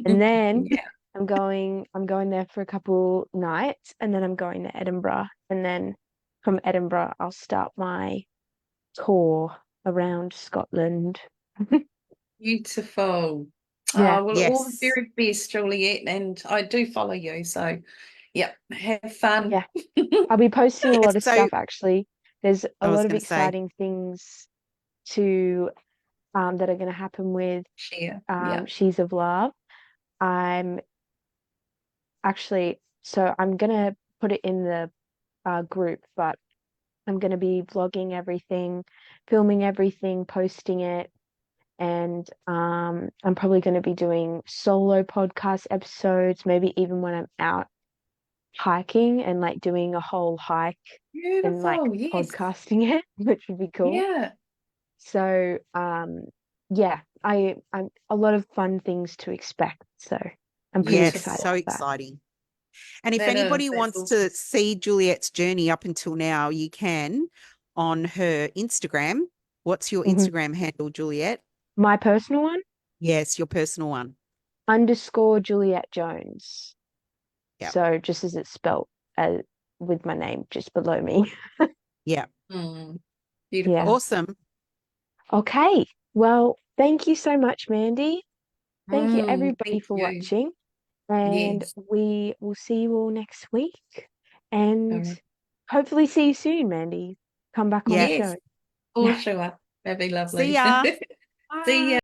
and then Yeah. I'm going there for a couple nights, and then I'm going to Edinburgh, and then from Edinburgh I'll start my tour around Scotland. Beautiful. Yeah. Oh, well, all the Yes. very best, Juliet. And I do follow you. So, yeah, have fun. Yeah. I'll be posting a lot of So stuff actually. There's a I was lot of going to say, exciting things to that are going to happen with Share. Yeah. She's of Love. I'm so I'm gonna put it in the group, but I'm gonna be vlogging everything, filming everything, posting it, And I'm probably going to be doing solo podcast episodes, maybe even when I'm out hiking and like doing a whole hike and like Beautiful. Yes. podcasting it, which would be cool. Yeah. So yeah, I'm a lot of fun things to expect. So I'm pretty Yes, excited so about that. exciting. And if That is. anybody That's wants awesome. to see Juliet's journey up until now, you can on her Instagram. What's your Mhm. Instagram handle, Juliet? My personal one, Yes, your personal one. _ Juliet Jones. Yeah. So just as it's spelt with my name just below me. Yeah. Mm, Yeah. beautiful. Awesome. Okay. Well, thank you so much, Mandy. Thank you, everybody, Thank for you. watching. And Yes. we will see you all next week. All And right. hopefully see you soon, Mandy. Come back on the Yeah. show. Yes, for sure. That'd be See lovely. ya. See Bye. ya.